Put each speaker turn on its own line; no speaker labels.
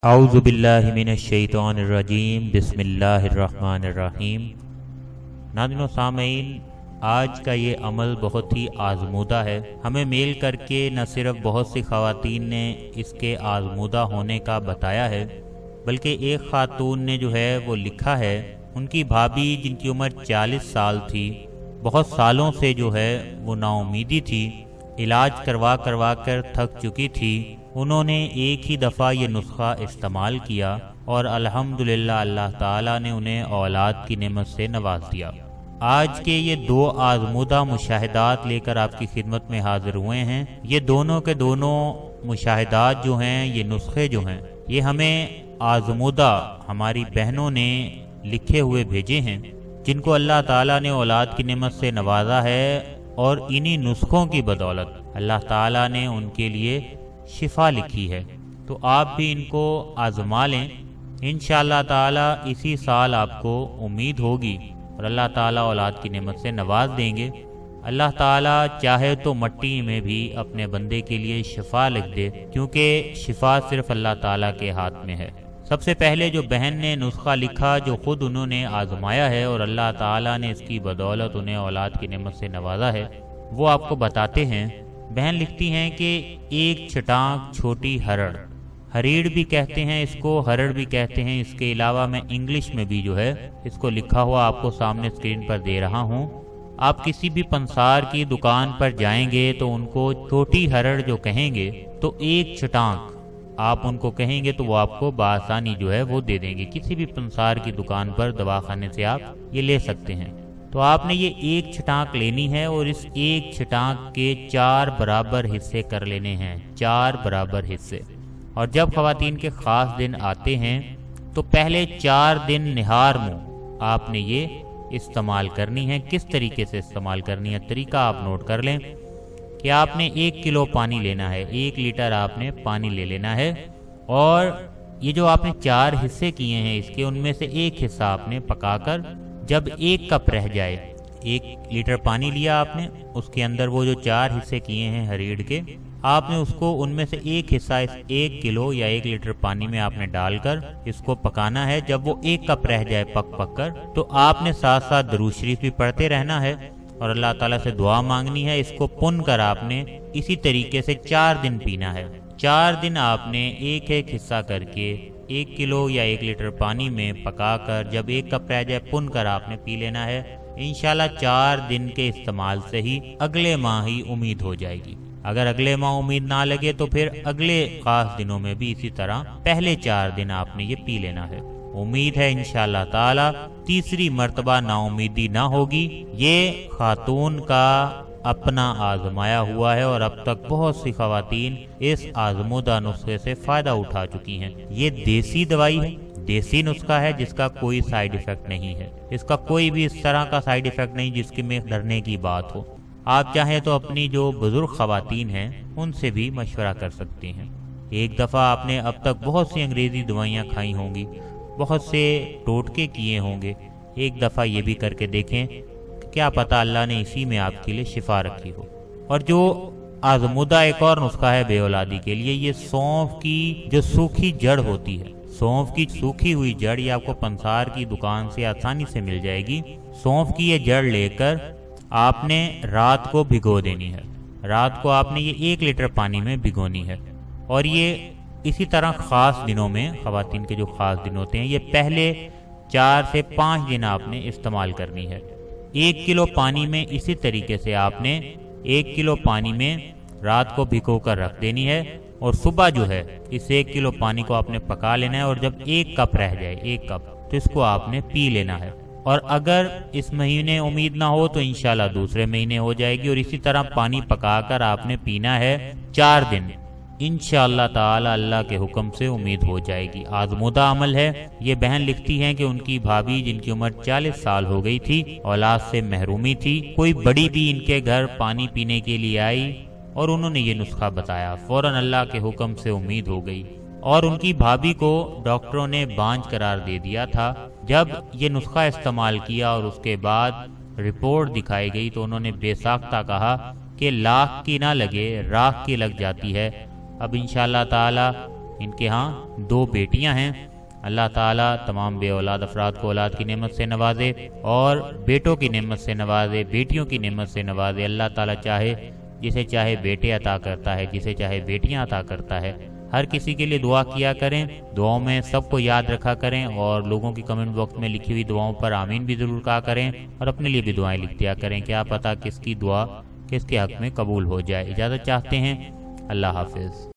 اعوذ باللہ من الشیطان الرجیم بسم اللہ الرحمن الرحیم۔ ناظرین و سامعین، آج کا یہ عمل بہت ہی آزمودہ ہے۔ ہمیں میل کر کے نہ صرف بہت سی خواتین نے اس کے آزمودہ ہونے کا بتایا ہے، بلکہ ایک خاتون نے جو ہے وہ لکھا ہے، ان کی بھابھی جن کی عمر 40 سال تھی، بہت سالوں سے جو ہے وہ نا امیدی تھی، علاج کروا کر تھک چکی تھی۔ انہوں نے ایک ہی دفعہ یہ نسخہ استعمال کیا اور الحمدللہ اللہ تعالیٰ نے انہیں اولاد کی نعمت سے نواز دیا۔ آج کے یہ دو آزمودہ مشاہدات لے کر آپ کی خدمت میں حاضر ہوئے ہیں۔ یہ دونوں کے دونوں مشاہدات جو ہیں، یہ نسخے جو ہیں، یہ ہمیں آزمودہ ہماری بہنوں نے لکھے ہوئے بھیجے ہیں، جن کو اللہ تعالیٰ نے اولاد کی نعمت سے نوازا ہے، اور انہی نسخوں کی بدولت اللہ تعالیٰ نے ان کے لیے شفا لکھی ہے۔ تو آپ بھی ان کو آزما لیں، انشاءاللہ تعالیٰ اسی سال آپ کو امید ہوگی اور اللہ تعالیٰ اولاد کی نعمت سے نواز دیں گے۔ اللہ تعالیٰ چاہے تو مٹی میں بھی اپنے بندے کے لیے شفا لکھ دے، کیونکہ شفا صرف اللہ تعالیٰ کے ہاتھ میں ہے۔ سب سے پہلے جو بہن نے نسخہ لکھا، جو خود انہوں نے آزمایا ہے اور اللہ تعالیٰ نے اس کی بدولت انہیں اولاد کی نعمت سے نوازا ہے، وہ آپ کو بتاتے ہیں۔ بہن لکھتی ہیں کہ ایک چھٹانک چھوٹی ہریڑ بھی کہتے ہیں اس کو، ہرڑ بھی کہتے ہیں۔ اس کے علاوہ میں انگلش میں بھی جو ہے اس کو لکھا ہوا آپ کو سامنے اسکرین پر دے رہا ہوں۔ آپ کسی بھی پنسار کی دکان پر جائیں گے تو ان کو چھوٹی ہرڑ جو کہیں گے تو ایک چھٹانک آپ ان کو کہیں گے تو وہ آپ کو بآسانی جو ہے وہ دے دیں گے۔ کسی بھی پنسار کی دکان پر، دواخانے سے آپ یہ لے سکتے ہیں۔ تو آپ نے یہ ایک چھٹانک لینی ہے اور اس ایک چھٹانک کے 4 برابر حصے کر لینے ہیں، 4 برابر حصے۔ اور جب خواتین کے خاص دن آتے ہیں تو پہلے 4 دن نہار منہ آپ نے یہ استعمال کرنی ہے۔ کس طریقے سے استعمال کرنی ہے، طریقہ آپ نوٹ کر لیں کہ آپ نے 1 کلو پانی لینا ہے، 1 لیٹر آپ نے پانی لے لینا ہے، اور یہ جو آپ نے 4 حصے کیے ہیں اس کے، ان میں سے ایک حصہ آپ نے پکا کر جب 1 کپ رہ جائے، 1 لیٹر پانی لیا آپ نے، اس کے اندر وہ جو 4 حصے کیے ہیں ہریڑ کے، آپ نے اس کو ان میں سے ایک حصہ اس 1 کلو یا 1 لیٹر پانی میں آپ نے ڈال کر اس کو پکانا ہے۔ جب وہ 1 کپ رہ جائے پک کر، تو آپ نے ساتھ ساتھ درود شریف بھی پڑھتے رہنا ہے اور اللہ تعالیٰ سے دعا مانگنی ہے۔ اس کو پن کر آپ نے اسی طریقے سے 4 دن پینا ہے۔ 4 دن آپ نے ایک ایک حصہ کر کے 1 کلو یا 1 لیٹر پانی میں پکا کر جب 1 کپ رہ جائے پن کر آپ نے پی لینا ہے۔ انشاءاللہ 4 دن کے استعمال سے ہی اگلے ماہ ہی امید ہو جائے گی۔ اگر اگلے ماہ امید نہ لگے تو پھر اگلے خاص دنوں میں بھی اسی طرح پہلے 4 دن آپ نے یہ پی لینا ہے۔ امید ہے انشاءاللہ تعالی تیسری مرتبہ نا امیدی نہ ہوگی۔ یہ خاتون کا اپنا آزمایا ہوا ہے اور اب تک بہت سی خواتین اس آزمودہ نسخے سے فائدہ اٹھا چکی ہیں۔ یہ دیسی دوائی ہے، دیسی نسخہ ہے جس کا کوئی سائیڈ ایفیکٹ نہیں ہے، اس کا کوئی بھی اس طرح کا سائیڈ ایفیکٹ نہیں جس کے میں ڈرنے کی بات ہو۔ آپ چاہیں تو اپنی جو بزرگ خواتین ہیں ان سے بھی مشورہ کر سکتے ہیں۔ ایک دفعہ آپ نے اب تک بہت سی انگریزی دوائیاں کھائی ہوں گی، بہت سے ٹوٹکے کیے ہوں گے، ایک دفعہ یہ بھی کر کے دیکھیں، کیا پتہ اللہ نے اسی میں آپ کے لیے شفا رکھی ہو۔ اور جو آزمودہ ایک اور نسخہ ہے بے اولادی کے لیے، یہ سونف کی جو سوکھی جڑ ہوتی ہے، سونف کی سوکھی ہوئی جڑ، یہ آپ کو پنسار کی دکان سے آسانی سے مل جائے گی۔ سونف کی یہ جڑ لے کر آپ نے رات کو بھگو دینی ہے۔ رات کو آپ نے یہ 1 لیٹر پانی میں بھگونی ہے، اور یہ اسی طرح خاص دنوں میں، خواتین کے جو خاص دن ہوتے ہیں، یہ پہلے 4 سے 5 دن آپ نے استعمال کرنی ہے۔ 1 کلو پانی میں اسی طریقے سے آپ نے 1 کلو پانی میں رات کو بھگو کر رکھ دینی ہے، اور صبح جو ہے اس 1 کلو پانی کو آپ نے پکا لینا ہے، اور جب 1 کپ رہ جائے، 1 کپ، تو اس کو آپ نے پی لینا ہے۔ اور اگر اس مہینے امید نہ ہو تو انشاءاللہ دوسرے مہینے ہو جائے گی، اور اسی طرح پانی پکا کر آپ نے پینا ہے 4 دن۔ انشاءاللہ تعالی اللہ کے حکم سے امید ہو جائے گی۔ آزمودہ عمل ہے۔ یہ بہن لکھتی ہیں کہ ان کی بھابھی جن کی عمر 40 سال ہو گئی تھی، اولاد سے محرومی تھی، کوئی بڑی بھی ان کے گھر پانی پینے کے لیے آئی اور انہوں نے یہ نسخہ بتایا، فوراً اللہ کے حکم سے امید ہو گئی، اور ان کی بھابھی کو ڈاکٹروں نے بانجھ قرار دے دیا تھا۔ جب یہ نسخہ استعمال کیا اور اس کے بعد رپورٹ دکھائی گئی تو انہوں نے بے ساختہ کہا کہ لاکھ کی نہ لگے، راکھ کی لگ جاتی ہے۔ اب انشاءاللہ تعالی ان کے ہاں 2 بیٹیاں ہیں۔ اللہ تعالیٰ تمام بے اولاد افراد کو اولاد کی نعمت سے نوازے اور بیٹوں کی نعمت سے نوازے، بیٹیوں کی نعمت سے نوازے۔ اللہ تعالیٰ چاہے جسے چاہے بیٹے عطا کرتا ہے، جسے چاہے بیٹیاں عطا کرتا ہے۔ ہر کسی کے لیے دعا کیا کریں، دعاؤں میں سب کو یاد رکھا کریں، اور لوگوں کی کمنٹ باکس میں لکھی ہوئی دعاؤں پر آمین بھی ضرور کہا کریں، اور اپنے لیے بھی دعائیں لکھ دیا کریں، کیا پتہ کس کی دعا کس کے حق میں قبول ہو جائے۔ اجازت چاہتے ہیں، اللہ حافظ۔